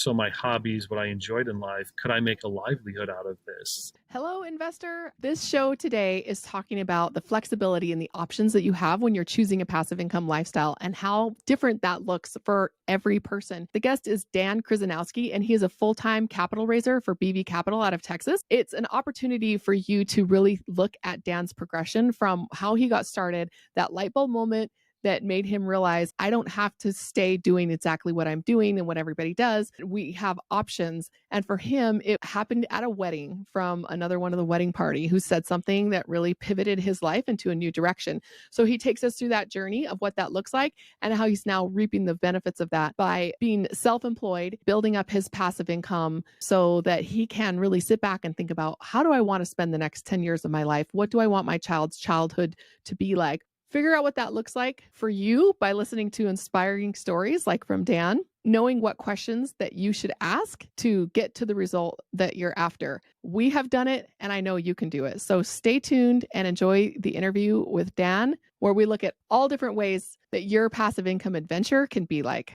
So my hobbies, what I enjoyed in life, could I make a livelihood out of this? Hello, investor. This show today is talking about the flexibility and the options that you have when you're choosing a passive income lifestyle and how different that looks for every person. The guest is Dan Kryzanowski, and he is a full-time capital raiser for BV Capital out of Texas. It's an opportunity for you to really look at Dan's progression from how he got started, that light bulb moment that made him realize I don't have to stay doing exactly what I'm doing and what everybody does. We have options. And for him, it happened at a wedding from another one of the wedding party who said something that really pivoted his life into a new direction. So he takes us through that journey of what that looks like and how he's now reaping the benefits of that by being self-employed, building up his passive income so that he can really sit back and think about, how do I want to spend the next 10 years of my life? What do I want my child's childhood to be like? Figure out what that looks like for you by listening to inspiring stories like from Dan, knowing what questions that you should ask to get to the result that you're after. We have done it, and I know you can do it. So stay tuned and enjoy the interview with Dan, where we look at all different ways that your passive income adventure can be like.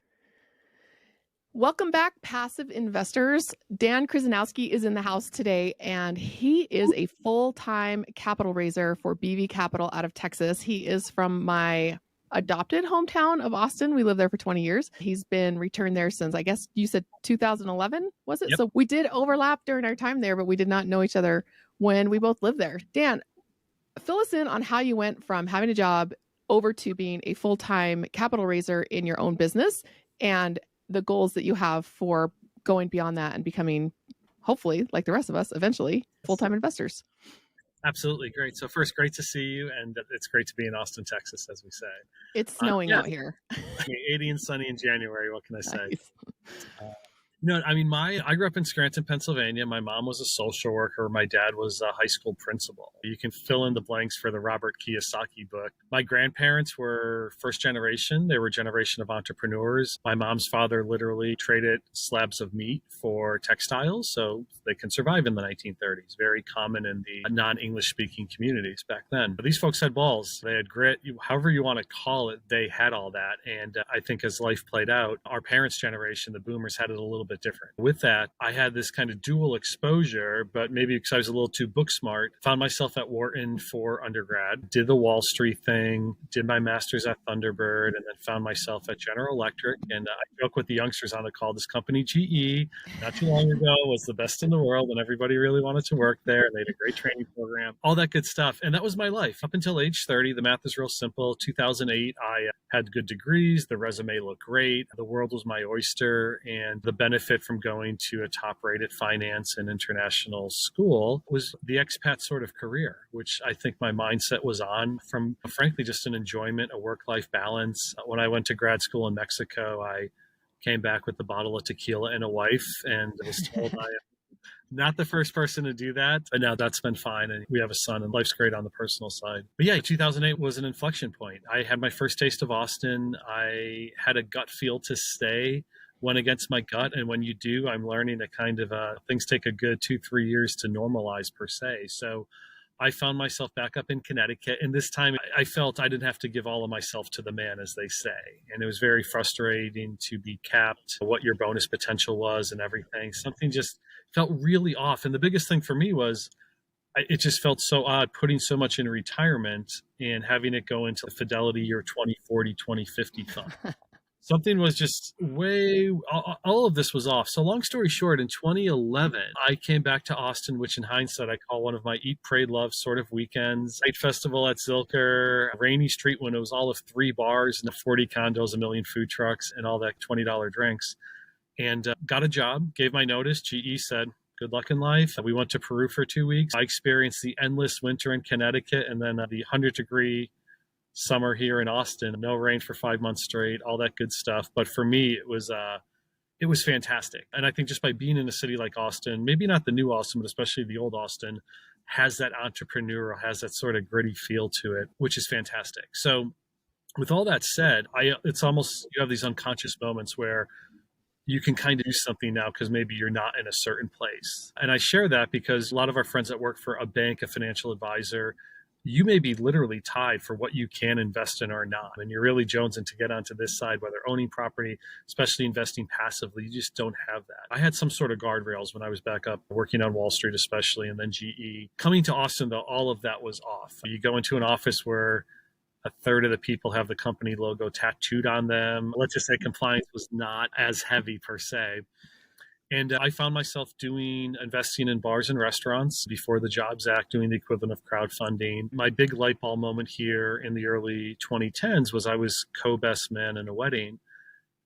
Welcome back, passive investors. Dan Kryzanowski is in the house today, and he is a full-time capital raiser for BV Capital out of Texas. He is from my adopted hometown of Austin. We lived there for 20 years. He's been returned there since, I guess you said 2011, was it? Yep. So we did overlap during our time there, but we did not know each other when we both lived there. Dan, fill us in on how you went from having a job over to being a full-time capital raiser in your own business and the goals that you have for going beyond that and becoming, hopefully, like the rest of us, eventually full-time investors. Absolutely. Great. So first, great to see you. And it's great to be in Austin, Texas, as we say. It's snowing out here. 80 and sunny in January. What can I say? Nice. I grew up in Scranton, Pennsylvania. My mom was a social worker. My dad was a high school principal. You can fill in the blanks for the Robert Kiyosaki book. My grandparents were first generation. They were a generation of entrepreneurs. My mom's father literally traded slabs of meat for textiles so they can survive in the 1930s. Very common in the non-English speaking communities back then. But these folks had balls. They had grit. However you want to call it, they had all that. And I think as life played out, our parents' generation, the boomers, had it a little bit different. With that, I had this kind of dual exposure, but maybe because I was a little too book smart, found myself at Wharton for undergrad, did the Wall Street thing, did my master's at Thunderbird, and then found myself at General Electric. And I joke with the youngsters on the call, this company, GE, not too long ago was the best in the world, and everybody really wanted to work there. They had a great training program, all that good stuff. And that was my life. Up until age 30, the math is real simple. 2008, I had good degrees. The resume looked great. The world was my oyster. And the benefit from going to a top-rated finance and international school was the expat sort of career, which I think my mindset was on from, frankly, just an enjoyment, a work-life balance. When I went to grad school in Mexico, I came back with a bottle of tequila and a wife, and was told I am not the first person to do that. But now that's been fine. And we have a son, and life's great on the personal side. But yeah, 2008 was an inflection point. I had my first taste of Austin. I had a gut feel to stay, went against my gut. And when you do, I'm learning that kind of things take a good 2-3 years to normalize per se. So I found myself back up in Connecticut. And this time I felt I didn't have to give all of myself to the man, as they say. And it was very frustrating to be capped, what your bonus potential was and everything. Something just felt really off. And the biggest thing for me was it just felt so odd putting so much in retirement and having it go into the Fidelity year 2040, 2050 fund. Something was just all of this was off. So long story short, in 2011, I came back to Austin, which in hindsight, I call one of my eat, pray, love sort of weekends. Night festival at Zilker, a rainy street when it was all of 3 bars and 40 condos, a million food trucks, and all that $20 drinks. And got a job, gave my notice. GE said, good luck in life. We went to Peru for 2 weeks. I experienced the endless winter in Connecticut and then the 100-degree summer here in Austin. No rain for 5 months straight, all that good stuff. But for me, it was fantastic. And I think just by being in a city like Austin, maybe not the new Austin, but especially the old Austin, has that entrepreneurial, has that sort of gritty feel to it, which is fantastic. So with all that said, it's almost, you have these unconscious moments where you can kind of do something now because maybe you're not in a certain place. And I share that because a lot of our friends that work for a bank, a financial advisor, you may be literally tied for what you can invest in or not. And you're really jonesing to get onto this side, whether owning property, especially investing passively, you just don't have that. I had some sort of guardrails when I was back up working on Wall Street, especially, and then GE. Coming to Austin, though, all of that was off. You go into an office where a third of the people have the company logo tattooed on them. Let's just say compliance was not as heavy per se. And I found myself investing in bars and restaurants before the Jobs Act, doing the equivalent of crowdfunding. My big light bulb moment here in the early 2010s was I was co-best man in a wedding.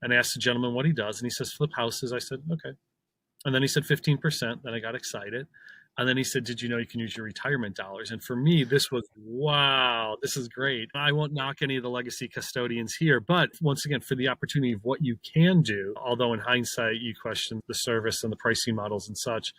And I asked the gentleman what he does. And he says, flip houses. I said, okay. And then he said 15%. Then I got excited. And then he said, did you know you can use your retirement dollars? And for me, this was, wow, this is great. I won't knock any of the legacy custodians here. But once again, for the opportunity of what you can do, although in hindsight, you question the service and the pricing models and such,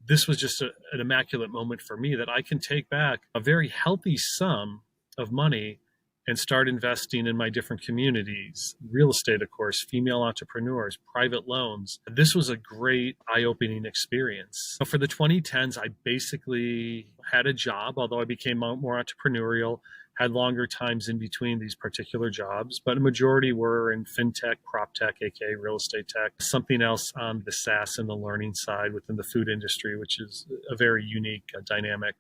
this was just an immaculate moment for me that I can take back a very healthy sum of money and start investing in my different communities, real estate, of course, female entrepreneurs, private loans. This was a great eye-opening experience. For the 2010s, I basically had a job, although I became more entrepreneurial, had longer times in between these particular jobs, but a majority were in fintech, prop tech, aka real estate tech, something else on the SaaS and the learning side within the food industry, which is a very unique dynamic.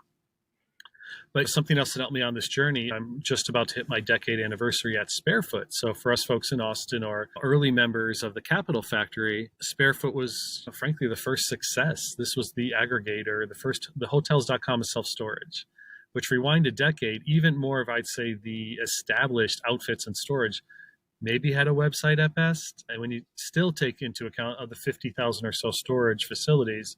But something else that helped me on this journey, I'm just about to hit my decade anniversary at Sparefoot. So for us folks in Austin or early members of the Capital Factory, Sparefoot was frankly the first success. This was the aggregator, the hotels.com of self-storage, which rewind a decade, even more of, I'd say, the established outfits and storage maybe had a website at best. And when you still take into account of the 50,000 or so storage facilities,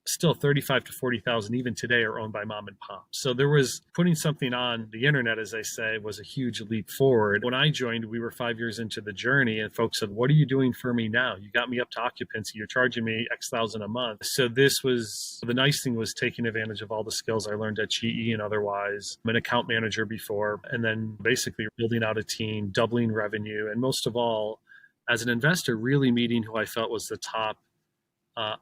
still 35 to 40,000 even today are owned by mom and pop. So there was putting something on the internet, as they say, was a huge leap forward. When I joined, we were 5 years into the journey and folks said, what are you doing for me now? You got me up to occupancy. You're charging me X thousand a month. So this was, the nice thing was taking advantage of all the skills I learned at GE and otherwise. I'm an account manager before, and then basically building out a team, doubling revenue. And most of all, as an investor, really meeting who I felt was the top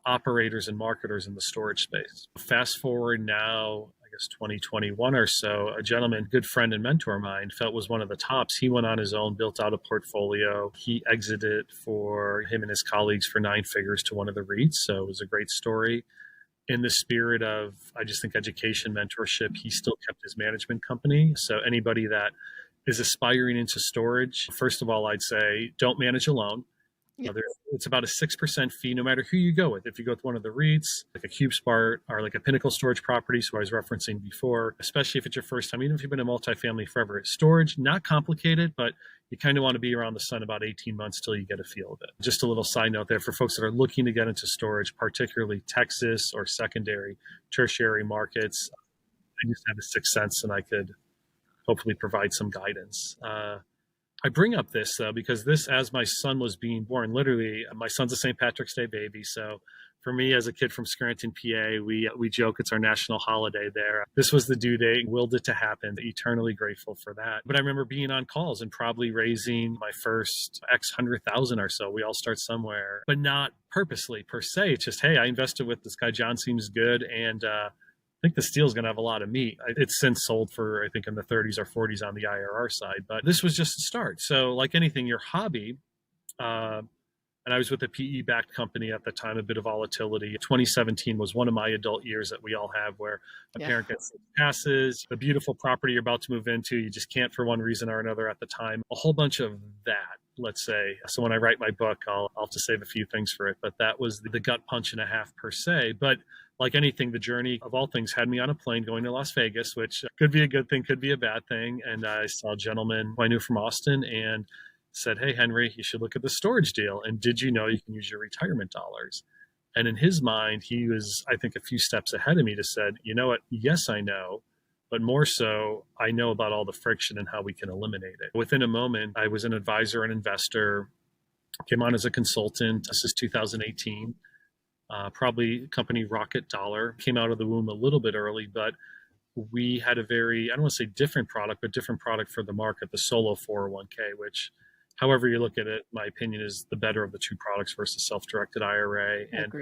operators and marketers in the storage space. Fast forward now, I guess 2021 or so, a gentleman, good friend and mentor of mine, felt was one of the tops. He went on his own, built out a portfolio. He exited for him and his colleagues for 9 figures to one of the REITs. So it was a great story. In the spirit of, I just think, education, mentorship, he still kept his management company. So anybody that is aspiring into storage, first of all, I'd say don't manage alone. Yeah. It's about a 6% fee no matter who you go with. If you go with one of the REITs, like a CubeSmart or like a Pinnacle Storage Properties, who I was referencing before, especially if it's your first time, even if you've been in multifamily forever. Storage, not complicated, but you kind of want to be around the sun about 18 months till you get a feel of it. Just a little side note there for folks that are looking to get into storage, particularly Texas or secondary, tertiary markets. I just have a sixth sense and I could hopefully provide some guidance. I bring up this though, because this, as my son was being born, literally, my son's a St. Patrick's Day baby. So for me, as a kid from Scranton, PA, we joke it's our national holiday there. This was the due date, willed it to happen. Eternally grateful for that. But I remember being on calls and probably raising my first X 100,000 or so. We all start somewhere, but not purposely per se. It's just, hey, I invested with this guy. John seems good, and I think the steel is going to have a lot of meat. It's since sold for, I think, in the 30s or 40s on the IRR side, but this was just a start. So like anything, your hobby, and I was with a PE-backed company at the time, a bit of volatility. 2017 was one of my adult years that we all have where a parent gets passes, a beautiful property you're about to move into, you just can't for one reason or another at the time. A whole bunch of that, let's say. So when I write my book, I'll have to save a few things for it, but that was the gut punch and a half per se. But like anything, the journey of all things had me on a plane going to Las Vegas, which could be a good thing, could be a bad thing. And I saw a gentleman who I knew from Austin and said, hey, Henry, you should look at the storage deal. And did you know you can use your retirement dollars? And in his mind, he was, I think, a few steps ahead of me to said, you know what? Yes, I know. But more so, I know about all the friction and how we can eliminate it. Within a moment, I was an advisor and investor, came on as a consultant. This is 2018. Probably company Rocket Dollar came out of the womb a little bit early, but we had a very, I don't want to say different product, but different product for the market, the solo 401k, which however you look at it, my opinion is the better of the two products versus self-directed IRA. And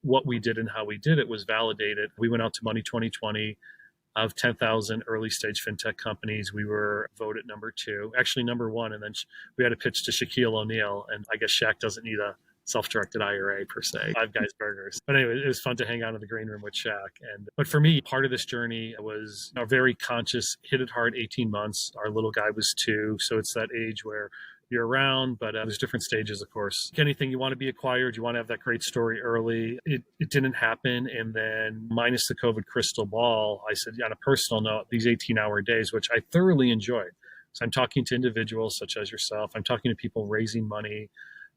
what we did and how we did it was validated. We went out to Money 2020, of 10,000 early stage fintech companies, we were voted number 2, actually number 1. And then we had a pitch to Shaquille O'Neal. And I guess Shaq doesn't need a self-directed IRA per se, Five Guys burgers. But anyway, it was fun to hang out in the green room with Shaq. But for me, part of this journey was a very conscious, hit it hard 18 months. Our little guy was 2. So it's that age where you're around, but there's different stages, of course. Anything you want to be acquired, you want to have that great story early. It didn't happen. And then minus the COVID crystal ball, I said, on a personal note, these 18-hour days, which I thoroughly enjoyed. So I'm talking to individuals such as yourself. I'm talking to people raising money.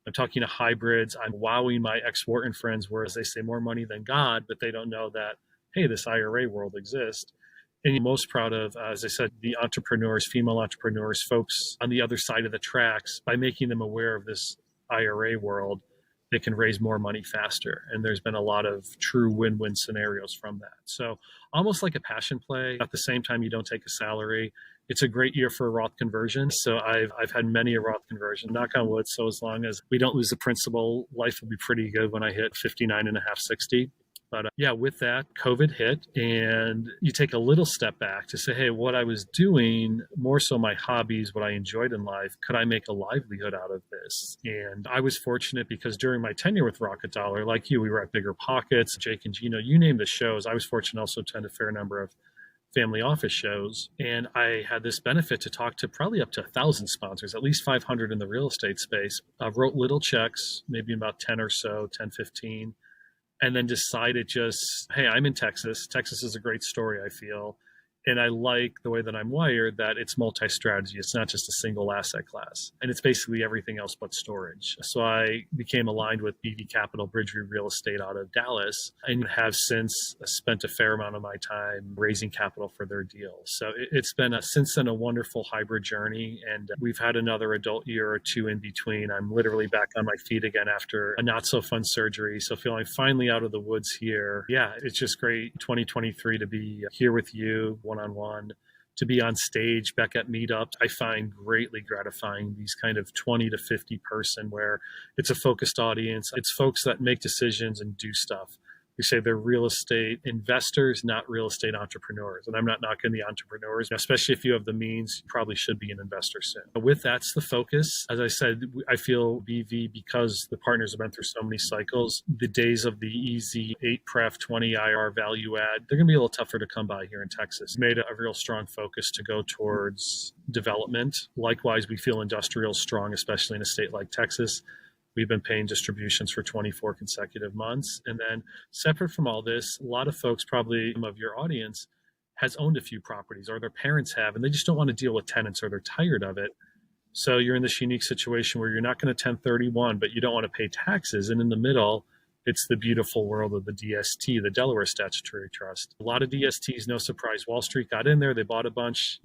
I'm talking to hybrids. I'm wowing my ex-Wharton friends where, as they say, more money than God, but they don't know that, hey, this IRA world exists. And I'm most proud of, as I said, the entrepreneurs, female entrepreneurs, folks on the other side of the tracks. By making them aware of this IRA world, they can raise more money faster. And there's been a lot of true win-win scenarios from that. So almost like a passion play. At the same time, you don't take a salary. It's a great year for a Roth conversion. So I've had many a Roth conversion, knock on wood. So as long as we don't lose the principal, life will be pretty good when I hit 59 and a half, 60. But yeah, with that, COVID hit, and you take a little step back to say, hey, what I was doing, more so my hobbies, what I enjoyed in life, could I make a livelihood out of this? And I was fortunate because during my tenure with Rocket Dollar, like you, we were at Bigger Pockets, Jake and Gino, you name the shows. I was fortunate also to attend a fair number of family office shows. And I had this benefit to talk to probably up to 1,000 sponsors, at least 500 in the real estate space. I wrote little checks, maybe about 10 or so, 10, 15. And then decided just, hey, I'm in Texas. Texas is a great story, I feel. And I like the way that I'm wired, that it's multi-strategy. It's not just a single asset class. And it's basically everything else but storage. So I became aligned with BV Capital Bridgeview Real Estate out of Dallas, and have since spent a fair amount of my time raising capital for their deals. So it's been since then a wonderful hybrid journey. And we've had another adult year or 2 in between. I'm literally back on my feet again after a not so fun surgery. So feeling finally out of the woods here. Yeah, it's just great 2023 to be here with you one-on-one, to be on stage back at meetups. I find greatly gratifying these kind of 20 to 50 person where it's a focused audience. It's folks that make decisions and do stuff. We say they're real estate investors, not real estate entrepreneurs. And I'm not knocking the entrepreneurs, especially if you have the means, you probably should be an investor soon. But with that's the focus. As I said, I feel BV, because the partners have been through so many cycles, the days of the easy 8 pref, 20 IR value add, they're going to be a little tougher to come by here in Texas. We made a real strong focus to go towards development. Likewise, we feel industrial strong, especially in a state like Texas. We've been paying distributions for 24 consecutive months. And then separate from all this, a lot of folks, probably some of your audience, has owned a few properties, or their parents have, and they just don't want to deal with tenants, or they're tired of it. So you're in this unique situation where you're not going to 1031, but you don't want to pay taxes. And in the middle, it's the beautiful world of the DST, the Delaware Statutory Trust. A lot of DSTs, no surprise, Wall Street got in there. They bought a bunch,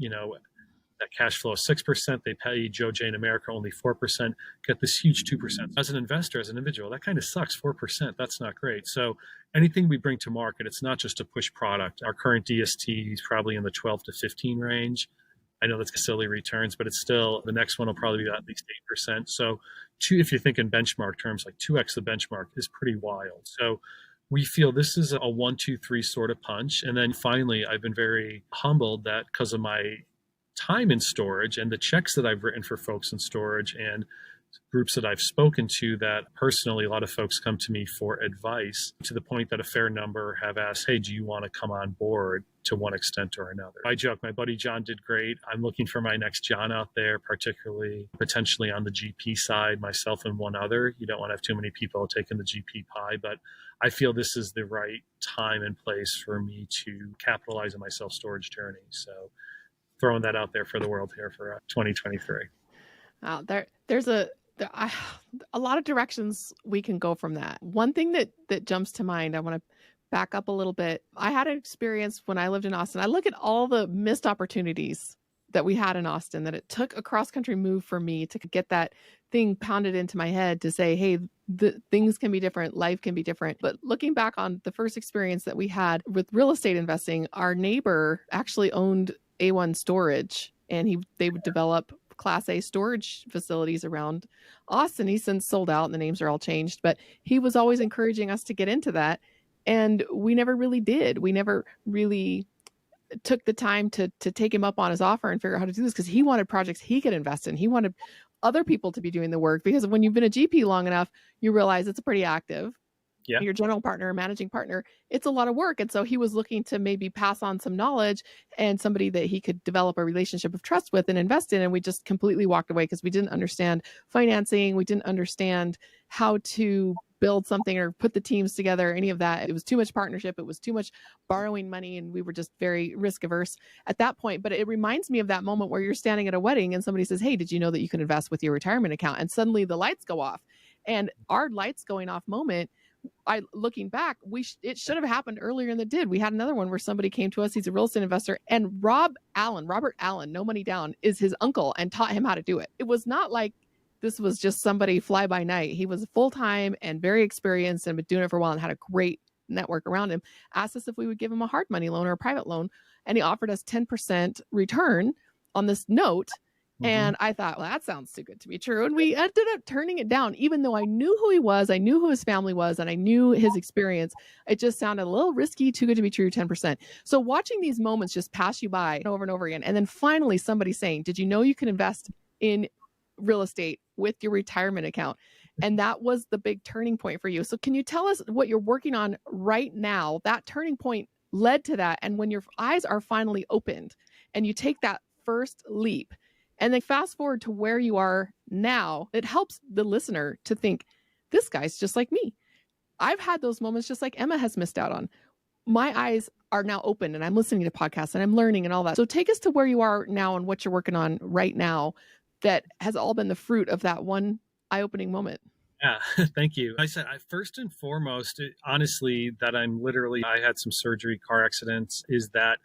that cash flow is 6%. They pay Joe Jane America only 4%, get this huge 2%. As an investor, as an individual, that kind of sucks, 4%. That's not great. So anything we bring to market, it's not just to push product. Our current DST is probably in the 12 to 15 range. I know that's silly returns, but it's still, the next one will probably be at least 8%. So if you think in benchmark terms, like 2x the benchmark is pretty wild. So we feel this is a 1, 2, 3 sort of punch. And then finally, I've been very humbled that because of my time in storage and the checks that I've written for folks in storage and groups that I've spoken to, that personally, a lot of folks come to me for advice, to the point that a fair number have asked, hey, do you want to come on board to one extent or another? I joke, my buddy John did great. I'm looking for my next John out there, particularly potentially on the GP side, myself and one other. You don't want to have too many people taking the GP pie, but I feel this is the right time and place for me to capitalize on my self-storage journey. So throwing that out there for the world here for 2023. There's a lot of directions we can go from that. One thing that jumps to mind, I want to back up a little bit. I had an experience when I lived in Austin. I look at all the missed opportunities that we had in Austin, that it took a cross-country move for me to get that thing pounded into my head to say, hey, things can be different, life can be different. But looking back on the first experience that we had with real estate investing, our neighbor actually owned A1 storage, and they would develop Class A storage facilities around Austin. He's since sold out and the names are all changed, but he was always encouraging us to get into that. And we never really did. We never really took the time to take him up on his offer and figure out how to do this, because he wanted projects he could invest in. He wanted other people to be doing the work, because when you've been a GP long enough, you realize it's pretty active. Yeah. Your general partner or managing partner, it's a lot of work. And so he was looking to maybe pass on some knowledge and somebody that he could develop a relationship of trust with and invest in. And we just completely walked away because we didn't understand financing. We didn't understand how to build something or put the teams together, any of that. It was too much partnership. It was too much borrowing money. And we were just very risk averse at that point. But it reminds me of that moment where you're standing at a wedding and somebody says, hey, did you know that you can invest with your retirement account? And suddenly the lights go off. And our lights going off moment, looking back, it should have happened earlier than it did. We had another one where somebody came to us. He's a real estate investor, and Robert Allen, No Money Down, is his uncle and taught him how to do it. It was not like this was just somebody fly by night. He was full-time and very experienced and been doing it for a while and had a great network around him. Asked us if we would give him a hard money loan or a private loan, and he offered us 10% return on this note. And I thought, well, that sounds too good to be true. And we ended up turning it down, even though I knew who he was, I knew who his family was, and I knew his experience. It just sounded a little risky, too good to be true, 10%. So watching these moments just pass you by over and over again. And then finally somebody saying, did you know you can invest in real estate with your retirement account? And that was the big turning point for you. So can you tell us what you're working on right now? That turning point led to that. And when your eyes are finally opened and you take that first leap, and then fast forward to where you are now, it helps the listener to think, this guy's just like me. I've had those moments just like Emma has missed out on. My eyes are now open and I'm listening to podcasts and I'm learning and all that. So take us to where you are now and what you're working on right now that has all been the fruit of that one eye-opening moment. Yeah, thank you. I said, first and foremost, honestly, that I had some surgery, car accidents, is that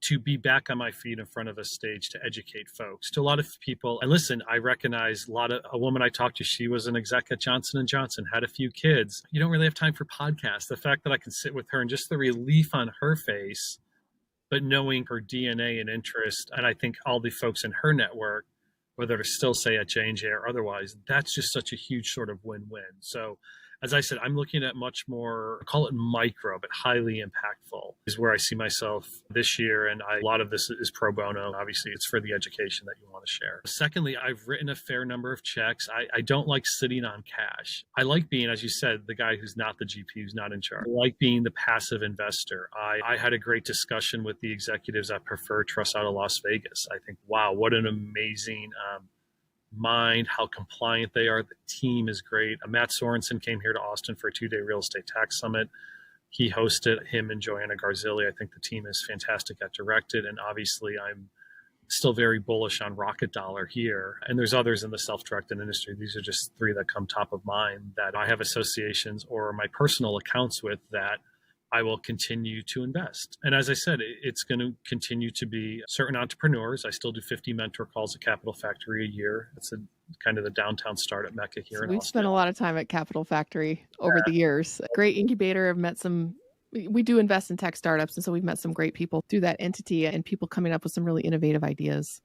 to be back on my feet in front of a stage to educate folks, to a lot of people. And listen, I recognize a woman I talked to, she was an exec at Johnson & Johnson, had a few kids. You don't really have time for podcasts. The fact that I can sit with her and just the relief on her face, but knowing her DNA and interest, and I think all the folks in her network, whether to still say at J&J or otherwise, that's just such a huge sort of win-win. So as I said, I'm looking at much more, call it micro, but highly impactful is where I see myself this year. And a lot of this is pro bono. Obviously, it's for the education that you want to share. Secondly, I've written a fair number of checks. I don't like sitting on cash. I like being, as you said, the guy who's not the GP, who's not in charge. I like being the passive investor. I had a great discussion with the executives at Preferred Trust out of Las Vegas. I think, wow, what an amazing mind, how compliant they are. The team is great. Matt Sorensen came here to Austin for a 2-day real estate tax summit. He hosted, him and Joanna Garzilli. I think the team is fantastic at Directed. And obviously I'm still very bullish on Rocket Dollar here. And there's others in the self-directed industry. These are just 3 that come top of mind that I have associations or my personal accounts with that I will continue to invest. And as I said, it's going to continue to be certain entrepreneurs. I still do 50 mentor calls at Capital Factory a year. It's kind of the downtown startup mecca here in Austin. We've spent a lot of time at Capital Factory over the years. Great incubator. I've met we do invest in tech startups. And so we've met some great people through that entity and people coming up with some really innovative ideas.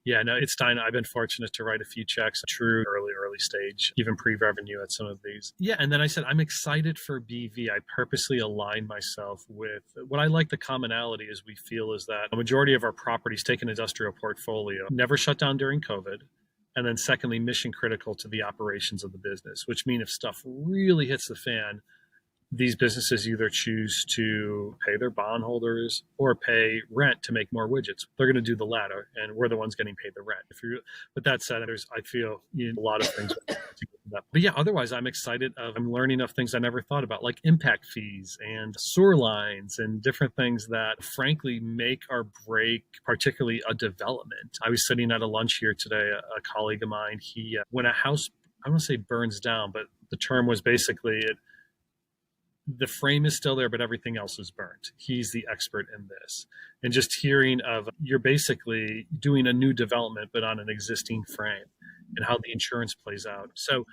Yeah, no, it's time. I've been fortunate to write a few checks, true early stage, even pre-revenue at some of these. Yeah, and then I said, I'm excited for BV. I purposely aligned myself with what I like. The commonality is we feel is that a majority of our properties take an industrial portfolio, never shut down during COVID. And then secondly, mission critical to the operations of the business, which means if stuff really hits the fan, these businesses either choose to pay their bondholders or pay rent to make more widgets. They're going to do the latter, and we're the ones getting paid the rent. But that said, I feel a lot of things. But yeah, otherwise, I'm excited. I'm learning of things I never thought about, like impact fees and sewer lines and different things that, frankly, make or break, particularly a development. I was sitting at a lunch here today. A colleague of mine, when a house, I don't want to say burns down, but the term was basically the frame is still there, but everything else is burnt. He's the expert in this. And just hearing of you're basically doing a new development, but on an existing frame and how the insurance plays out. So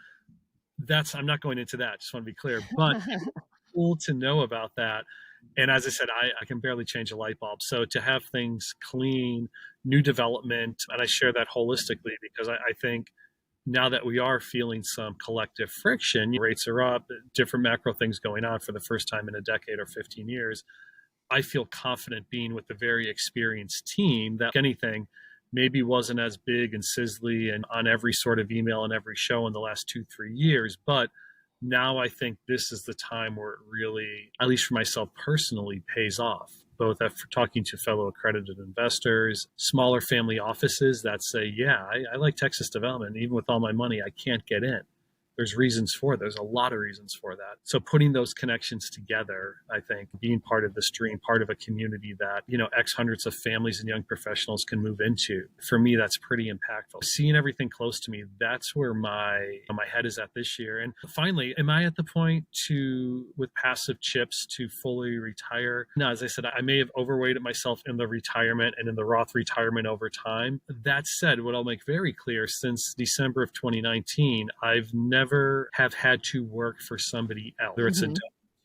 I'm not going into that. Just want to be clear, but it's cool to know about that. And as I said, I can barely change a light bulb. So to have things clean, new development, and I share that holistically because I think now that we are feeling some collective friction, rates are up, different macro things going on for the first time in a decade or 15 years. I feel confident being with a very experienced team that, if anything, maybe wasn't as big and sizzly and on every sort of email and every show in the last 2-3 years. But now I think this is the time where it really, at least for myself personally, pays off. Both after talking to fellow accredited investors, smaller family offices that say, yeah, I like Texas development. Even with all my money, I can't get in. There's reasons for it. There's a lot of reasons for that. So putting those connections together, I think being part of this dream, part of a community that, X hundreds of families and young professionals can move into, for me, that's pretty impactful. Seeing everything close to me, that's where my head is at this year. And finally, am I at the point with passive chips to fully retire? No, as I said, I may have overweighted myself in the retirement and in the Roth retirement over time. That said, what I'll make very clear, since December of 2019, I've never have had to work for somebody else, whether it's a W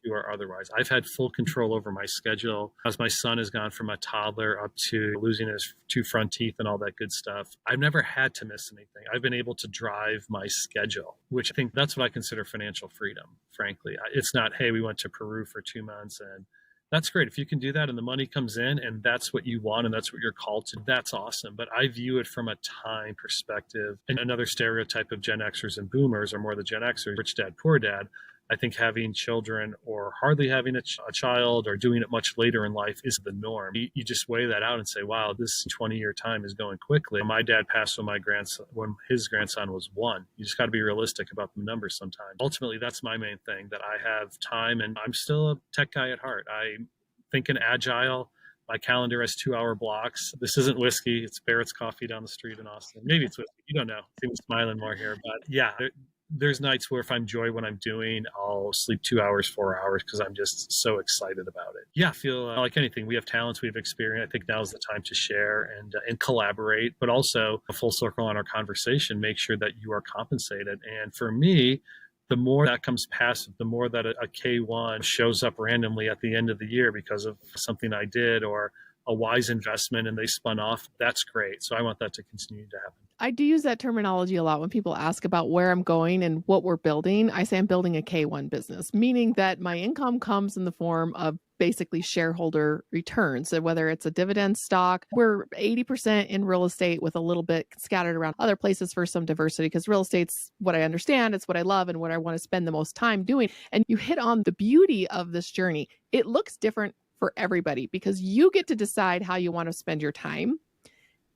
or otherwise. I've had full control over my schedule as my son has gone from a toddler up to losing his 2 front teeth and all that good stuff. I've never had to miss anything. I've been able to drive my schedule, which I think that's what I consider financial freedom, frankly. It's not, hey, we went to Peru for 2 months and that's great. If you can do that and the money comes in and that's what you want and that's what you're called to, that's awesome. But I view it from a time perspective. And another stereotype of Gen Xers and boomers, or more the Gen Xers, rich dad, poor dad. I think having children or hardly having a child or doing it much later in life is the norm. You just weigh that out and say, wow, this 20-year time is going quickly. My dad passed when his grandson was 1. You just got to be realistic about the numbers sometimes. Ultimately, that's my main thing, that I have time, and I'm still a tech guy at heart. I'm thinking agile. My calendar has 2-hour blocks. This isn't whiskey. It's Barrett's Coffee down the street in Austin. Maybe it's whiskey. You don't know. I think I'm smiling more here. But yeah, there's nights where if I enjoy what I'm doing, I'll sleep 2 hours, 4 hours because I'm just so excited about it. Yeah, I feel like anything. We have talents, we have experience. I think now's the time to share and collaborate, but also a full circle on our conversation, make sure that you are compensated. And for me, the more that comes passive, the more that a K1 shows up randomly at the end of the year because of something I did or a wise investment and they spun off, that's great. So I want that to continue to happen. I do use that terminology a lot when people ask about where I'm going and what we're building. I say I'm building a K1 business, meaning that my income comes in the form of basically shareholder returns. So whether it's a dividend stock, we're 80% in real estate with a little bit scattered around other places for some diversity, because real estate's what I understand, it's what I love and what I want to spend the most time doing. And you hit on the beauty of this journey. It looks different for everybody because you get to decide how you want to spend your time.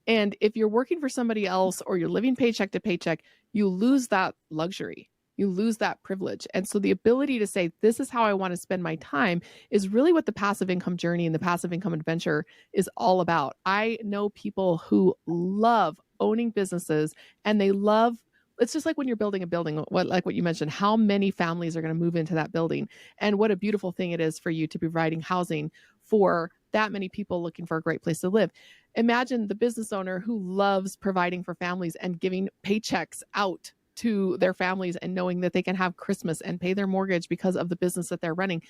And if you're working for somebody else or you're living paycheck to paycheck, you lose that luxury. You lose that privilege. And so the ability to say, this is how I want to spend my time is really what the passive income journey and the passive income adventure is all about. I know people who love owning businesses and they love, it's just like when you're building a building, like what you mentioned, how many families are going to move into that building and what a beautiful thing it is for you to be providing housing for that many people looking for a great place to live. Imagine the business owner who loves providing for families and giving paychecks out to their families and knowing that they can have Christmas and pay their mortgage because of the business that they're running.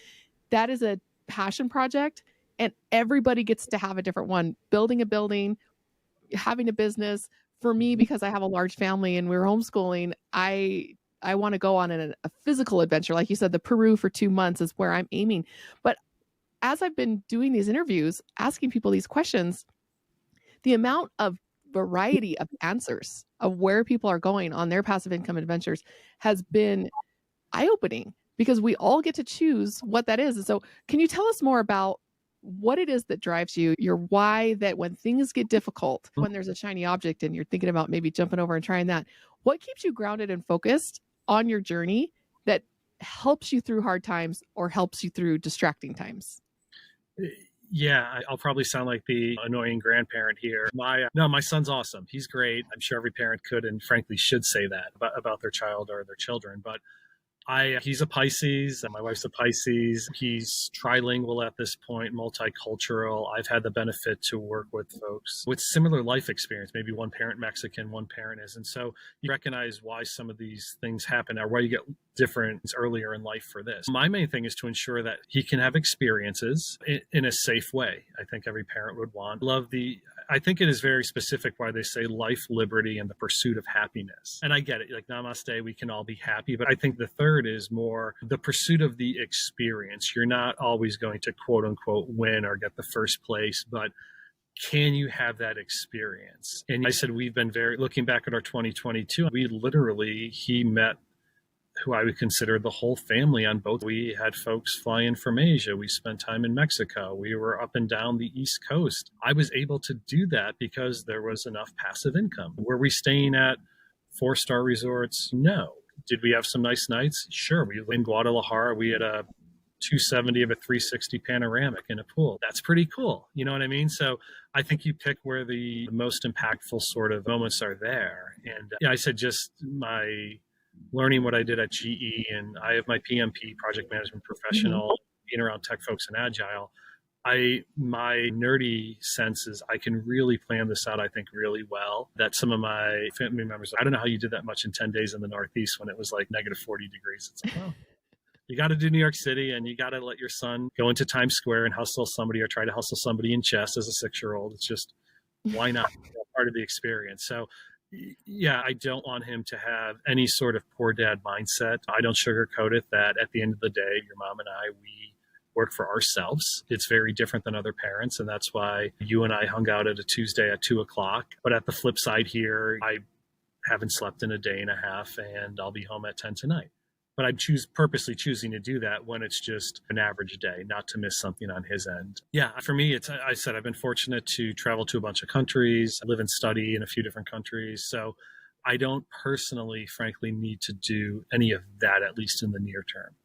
That is a passion project, and everybody gets to have a different one. Building a building, having a business. For me, because I have a large family and we're homeschooling, I want to go on a physical adventure. Like you said, the Peru for 2 months is where I'm aiming. But as I've been doing these interviews, asking people these questions, the amount of variety of answers of where people are going on their passive income adventures has been eye-opening because we all get to choose what that is. And so can you tell us more about what it is that drives you, your why, that when things get difficult, when there's a shiny object and you're thinking about maybe jumping over and trying that, what keeps you grounded and focused on your journey that helps you through hard times or helps you through distracting times? Yeah, I'll probably sound like the annoying grandparent here. My son's awesome. He's great. I'm sure every parent could and frankly should say that about their child or their children. But he's a Pisces, and my wife's a Pisces. He's trilingual at this point, multicultural. I've had the benefit to work with folks with similar life experience, maybe one parent Mexican, one parent is. And so you recognize why some of these things happen or why you get different earlier in life for this. My main thing is to ensure that he can have experiences in a safe way. I think every parent would want. I think it is very specific why they say life, liberty, and the pursuit of happiness. And I get it, like namaste, we can all be happy. But I think the third is more the pursuit of the experience. You're not always going to quote unquote win or get the first place, but can you have that experience? And I said, we've been looking back at our 2022, he met who I would consider the whole family on both. We had folks fly in from Asia. We spent time in Mexico. We were up and down the East Coast. I was able to do that because there was enough passive income. Were we staying at 4-star resorts? No. Did we have some nice nights? Sure. We in Guadalajara, we had a 270 of a 360 panoramic in a pool. That's pretty cool. You know what I mean? So I think you pick where the most impactful sort of moments are there. And I said, just my learning what I did at GE, and I have my PMP, project management professional, being around tech folks and agile. My nerdy sense is I can really plan this out, I think, really well. That some of my family members, I don't know how you did that much in 10 days in the Northeast when it was like negative 40 degrees. It's like, well, you got to do New York City, and you got to let your son go into Times Square and hustle somebody or try to hustle somebody in chess as a 6-year-old. It's just, why not? Part of the experience. So yeah, I don't want him to have any sort of poor dad mindset. I don't sugarcoat it that at the end of the day, your mom and I, we work for ourselves. It's very different than other parents. And that's why you and I hung out at a Tuesday at 2:00. But at the flip side here, I haven't slept in a day and a half, and I'll be home at 10 tonight. But I'm purposely choosing to do that when it's just an average day, not to miss something on his end. Yeah, for me, I said I've been fortunate to travel to a bunch of countries. I live and study in a few different countries. So I don't personally, frankly, need to do any of that, at least in the near term.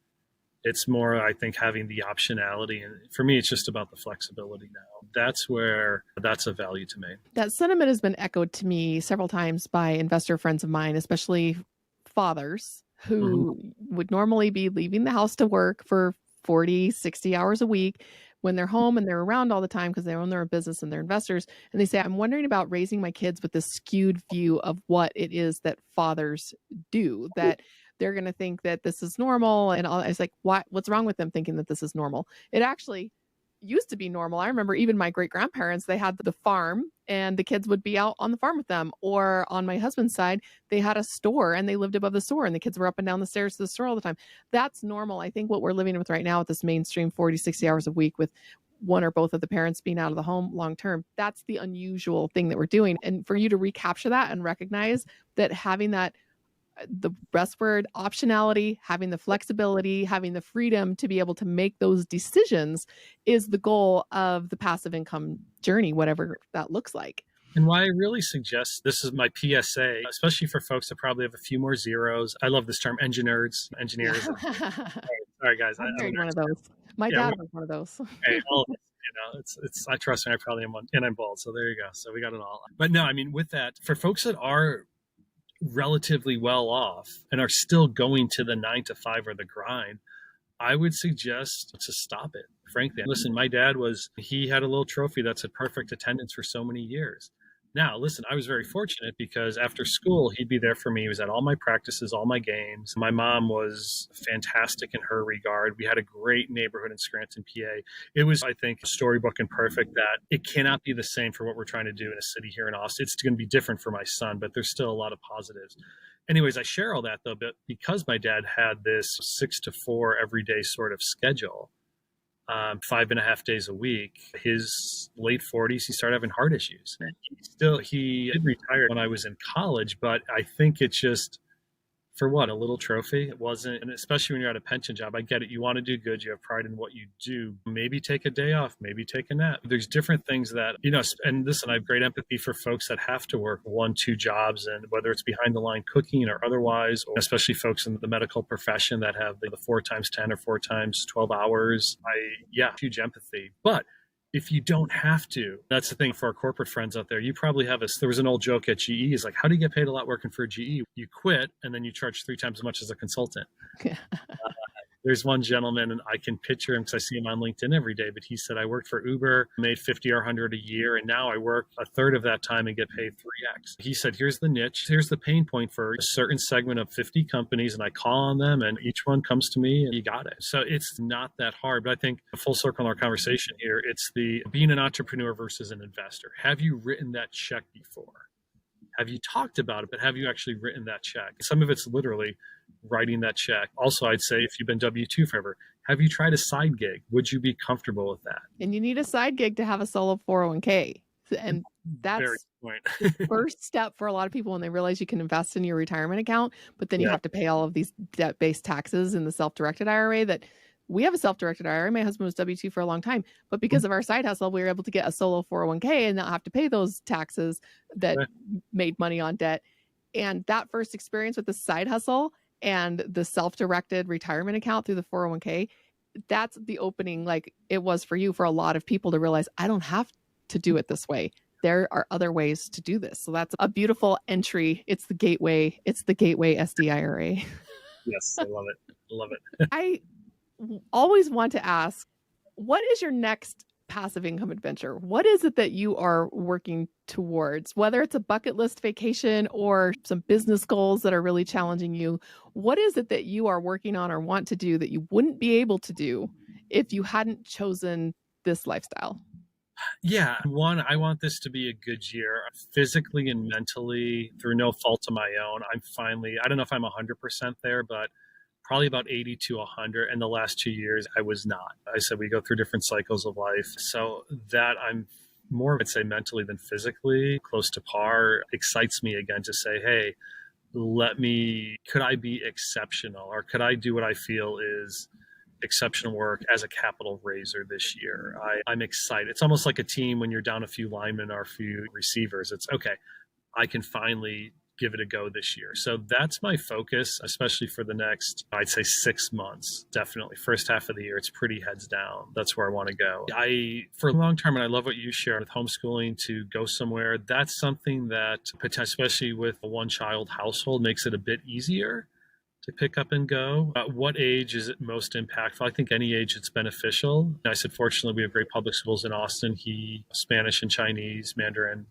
It's more, I think, having the optionality. And for me, it's just about the flexibility now. That's a value to me. That sentiment has been echoed to me several times by investor friends of mine, especially fathers who would normally be leaving the house to work for 40, 60 hours a week when they're home and they're around all the time because they own their own business and they're investors. And they say, I'm wondering about raising my kids with this skewed view of what it is that fathers do, that they're going to think that this is normal. And I was like, what's wrong with them thinking that this is normal? It actually used to be normal. I remember even my great grandparents, they had the farm and the kids would be out on the farm with them. Or on my husband's side, they had a store and they lived above the store and the kids were up and down the stairs to the store all the time. That's normal. I think what we're living with right now with this mainstream 40, 60 hours a week with one or both of the parents being out of the home long term, that's the unusual thing that we're doing. And for you to recapture that and recognize that having that, the best word, optionality, having the flexibility, having the freedom to be able to make those decisions is the goal of the passive income journey, whatever that looks like. And why I really suggest, this is my PSA, especially for folks that probably have a few more zeros. I love this term, engineers. Sorry, guys. I'm one of those. My dad was one of those. Hey, all of us, it's. I trust me, I probably am one, and I'm bald. So there you go. So we got it all. But no, I mean, with that, for folks that are relatively well off and are still going to the 9 to 5 or the grind, I would suggest to stop it. Frankly, listen, my dad he had a little trophy that said perfect attendance for so many years. Now, listen, I was very fortunate because after school, he'd be there for me. He was at all my practices, all my games. My mom was fantastic in her regard. We had a great neighborhood in Scranton, PA. It was, I think, storybook and perfect that it cannot be the same for what we're trying to do in a city here in Austin. It's going to be different for my son, but there's still a lot of positives. Anyways, I share all that, though, but because my dad had this 6 to 4 everyday sort of schedule, 5.5 days a week, his late 40s, he started having heart issues. He did retire when I was in college, but I think it's just, for what, a little trophy? It wasn't, and especially when you're at a pension job, I get it. You want to do good. You have pride in what you do. Maybe take a day off, maybe take a nap. There's different things that, and listen, I have great empathy for folks that have to work 1, 2 jobs, and whether it's behind the line cooking or otherwise, or especially folks in the medical profession that have the 4 times 10 or 4 times 12 hours. Huge empathy. But if you don't have to, that's the thing for our corporate friends out there. You probably have there was an old joke at GE. Is like, how do you get paid a lot working for GE? You quit and then you charge 3 times as much as a consultant. There's one gentleman, and I can picture him because I see him on LinkedIn every day, but he said, I worked for Uber, made 50 or 100 a year, and now I work a third of that time and get paid 3x. He said, here's the niche, here's the pain point for a certain segment of 50 companies, and I call on them, and each one comes to me, and you got it. So it's not that hard, but I think full circle in our conversation here, it's the being an entrepreneur versus an investor. Have you written that check before? Have you talked about it, but have you actually written that check? Some of it's literally writing that check. Also, I'd say if you've been W-2 forever, have you tried a side gig? Would you be comfortable with that? And you need a side gig to have a solo 401k. And that's the first step for a lot of people when they realize you can invest in your retirement account, but then you have to pay all of these debt-based taxes in the self-directed IRA. That we have a self-directed IRA. My husband was W-2 for a long time, but because of our side hustle, we were able to get a solo 401k and not have to pay those taxes that made money on debt. And that first experience with the side hustle and the self-directed retirement account through the 401k, that's the opening, like it was for you, for a lot of people to realize, I don't have to do it this way. There are other ways to do this. So that's a beautiful entry. It's the gateway. It's the gateway SDIRA. Yes, I love it. Love it. I always want to ask, what is your next passive income adventure? What is it that you are working towards? Whether it's a bucket list vacation or some business goals that are really challenging you, what is it that you are working on or want to do that you wouldn't be able to do if you hadn't chosen this lifestyle? Yeah. One, I want this to be a good year, physically and mentally, through no fault of my own. I'm finally, I don't know if I'm 100% there, but probably about 80 to 100. And the last 2 years, I was not. I said we go through different cycles of life. So that I'm more, I'd say, mentally than physically close to par, excites me again to say, hey, could I be exceptional, or could I do what I feel is exceptional work as a capital raiser this year? I'm excited. It's almost like a team when you're down a few linemen or a few receivers. It's okay, I can finally give it a go this year. So that's my focus, especially for the next, I'd say 6 months. Definitely. First half of the year, it's pretty heads down. That's where I want to go. For a long term, and I love what you share with homeschooling, to go somewhere, that's something that, especially with a one-child household, makes it a bit easier to pick up and go. At what age is it most impactful? I think any age it's beneficial. I said, fortunately, we have great public schools in Austin. Spanish and Chinese, Mandarin,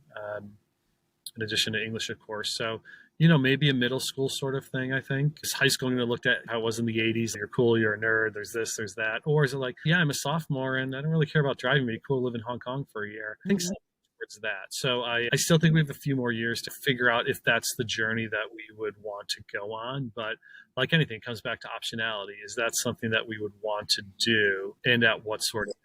in addition to English, of course. So, maybe a middle school sort of thing, I think. Is high school going to look at how it was in the 80s? You're cool, you're a nerd, there's this, there's that. Or is it like, yeah, I'm a sophomore and I don't really care about driving, but cool to live in Hong Kong for a year. I think something towards that. So I still think we have a few more years to figure out if that's the journey that we would want to go on. But like anything, it comes back to optionality. Is that something that we would want to do, and at what sort of?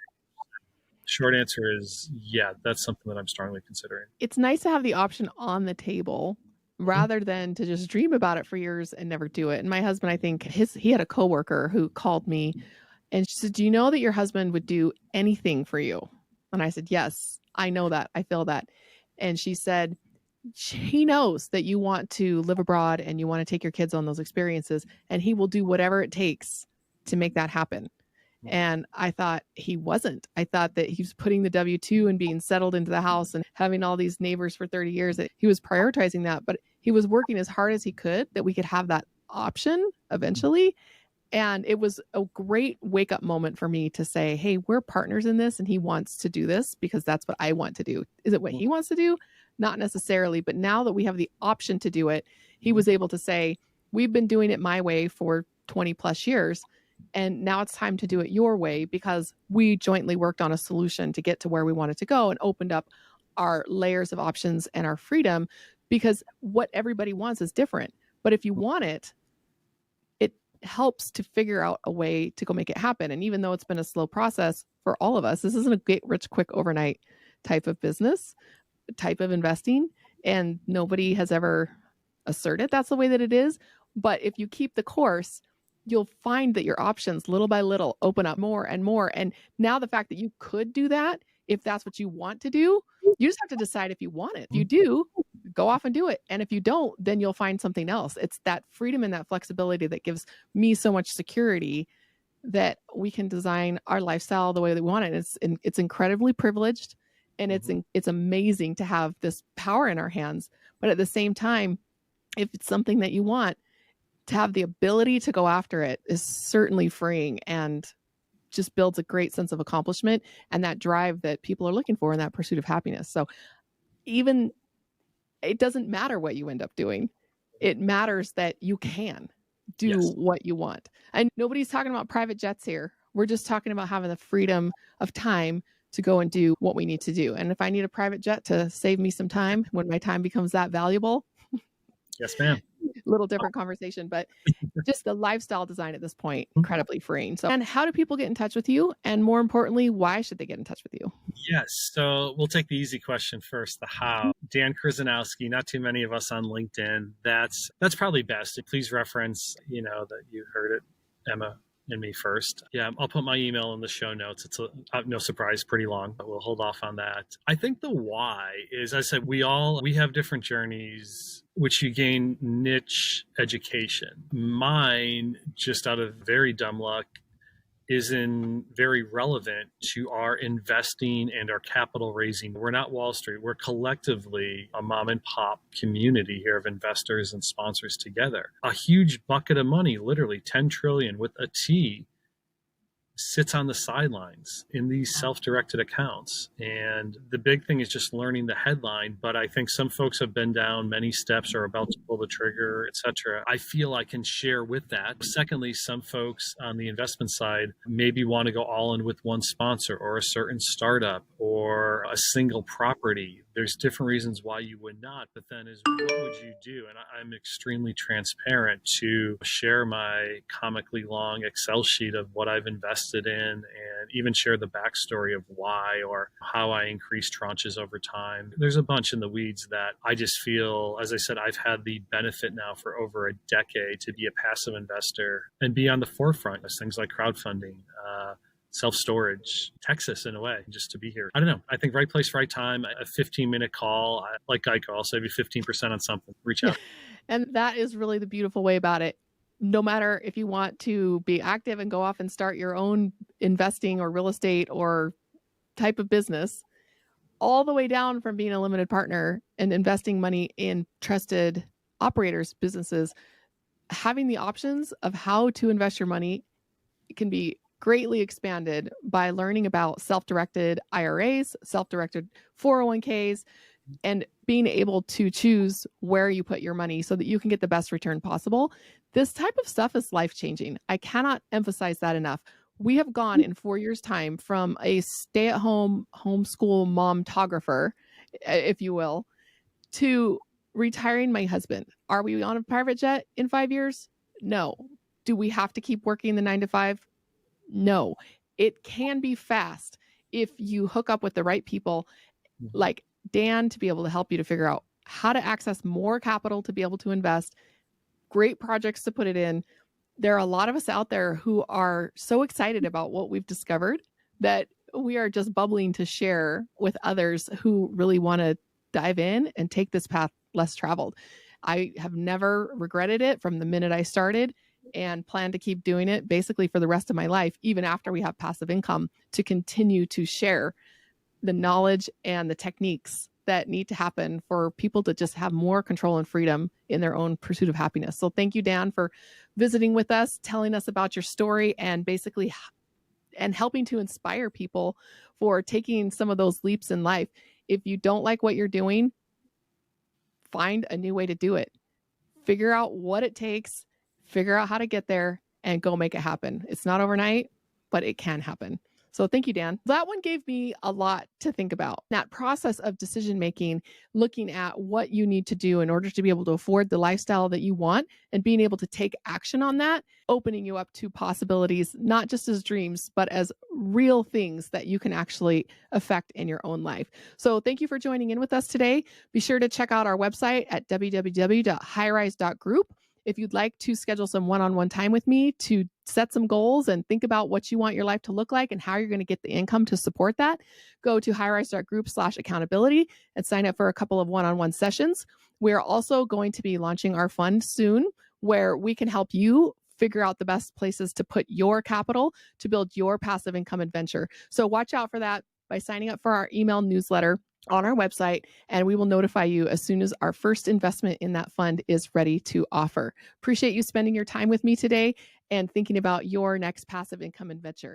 Short answer is, yeah, that's something that I'm strongly considering. It's nice to have the option on the table rather than to just dream about it for years and never do it. And my husband, I think he had a coworker who called me and she said, do you know that your husband would do anything for you? And I said, yes, I know that. I feel that. And she said, he knows that you want to live abroad and you want to take your kids on those experiences, and he will do whatever it takes to make that happen. And I thought he wasn't. I thought that he was putting the W-2 and being settled into the house and having all these neighbors for 30 years, that he was prioritizing that, but he was working as hard as he could that we could have that option eventually. And it was a great wake up moment for me to say, hey, we're partners in this and he wants to do this because that's what I want to do. Is it what he wants to do? Not necessarily. But now that we have the option to do it, he was able to say, we've been doing it my way for 20 plus years. And now it's time to do it your way, because we jointly worked on a solution to get to where we wanted to go and opened up our layers of options and our freedom, because what everybody wants is different. But if you want it, it helps to figure out a way to go make it happen. And even though it's been a slow process for all of us, this isn't a get rich quick overnight type of business, type of investing. And nobody has ever asserted that's the way that it is. But if you keep the course, you'll find that your options little by little open up more and more. And now the fact that you could do that, if that's what you want to do, you just have to decide if you want it. If you do, go off and do it. And if you don't, then you'll find something else. It's that freedom and that flexibility that gives me so much security that we can design our lifestyle the way that we want it. It's incredibly privileged, and it's amazing to have this power in our hands. But at the same time, if it's something that you want, to have the ability to go after it is certainly freeing and just builds a great sense of accomplishment and that drive that people are looking for in that pursuit of happiness. So even it doesn't matter what you end up doing. It matters that you can do what you want. And nobody's talking about private jets here. We're just talking about having the freedom of time to go and do what we need to do. And if I need a private jet to save me some time when my time becomes that valuable, yes, ma'am. Little different conversation, but just the lifestyle design at this point, incredibly freeing. So, and how do people get in touch with you? And more importantly, why should they get in touch with you? Yes. So we'll take the easy question first, the how. Dan Kryzanowski, not too many of us on LinkedIn. That's probably best. Please reference, that you heard it, Emma and me first. Yeah, I'll put my email in the show notes. It's no surprise, pretty long, but we'll hold off on that. I think the why is, as I said, we have different journeys, which you gain niche education. Mine, just out of very dumb luck, isn't very relevant to our investing and our capital raising. We're not Wall Street. We're collectively a mom and pop community here of investors and sponsors together. A huge bucket of money, literally 10 trillion with a T, sits on the sidelines in these self-directed accounts. And the big thing is just learning the headline. But I think some folks have been down many steps or about to pull the trigger, etc. I feel I can share with that. Secondly, some folks on the investment side maybe want to go all in with one sponsor or a certain startup or a single property. There's different reasons why you would not, but then is what would you do? And I'm extremely transparent to share my comically long Excel sheet of what I've invested in and even share the backstory of why or how I increase tranches over time. There's a bunch in the weeds that I just feel, as I said, I've had the benefit now for over a decade to be a passive investor and be on the forefront of things like crowdfunding, self-storage, Texas in a way, just to be here. I don't know. I think right place, right time, a 15-minute call, like Geico, I'll save you 15% on something. Reach out. And that is really the beautiful way about it. No matter if you want to be active and go off and start your own investing or real estate or type of business, all the way down from being a limited partner and investing money in trusted operators, businesses, having the options of how to invest your money can be greatly expanded by learning about self-directed IRAs, self-directed 401ks, and being able to choose where you put your money so that you can get the best return possible. This type of stuff is life-changing. I cannot emphasize that enough. We have gone in 4 years' time from a stay-at-home homeschool momtographer, if you will, to retiring my husband. Are we on a private jet in 5 years? No. Do we have to keep working the 9 to 5? No. It can be fast if you hook up with the right people like Dan to be able to help you to figure out how to access more capital to be able to invest, great projects to put it in. There are a lot of us out there who are so excited about what we've discovered that we are just bubbling to share with others who really want to dive in and take this path less traveled. I have never regretted it from the minute I started and plan to keep doing it basically for the rest of my life, even after we have passive income, to continue to share the knowledge and the techniques that need to happen for people to just have more control and freedom in their own pursuit of happiness. So thank you, Dan, for visiting with us, telling us about your story and basically and helping to inspire people for taking some of those leaps in life. If you don't like what you're doing, find a new way to do it. Figure out what it takes, figure out how to get there, and go make it happen. It's not overnight, but it can happen. So thank you, Dan. That one gave me a lot to think about. That process of decision-making, looking at what you need to do in order to be able to afford the lifestyle that you want and being able to take action on that, opening you up to possibilities, not just as dreams, but as real things that you can actually affect in your own life. So thank you for joining in with us today. Be sure to check out our website at www.highrise.group. If you'd like to schedule some one-on-one time with me to set some goals and think about what you want your life to look like and how you're going to get the income to support that, go to highrise.group/accountability and sign up for a couple of one-on-one sessions. We're also going to be launching our fund soon where we can help you figure out the best places to put your capital to build your passive income adventure. So watch out for that by signing up for our email newsletter. on our website, and we will notify you as soon as our first investment in that fund is ready to offer. Appreciate you spending your time with me today and thinking about your next passive income adventure.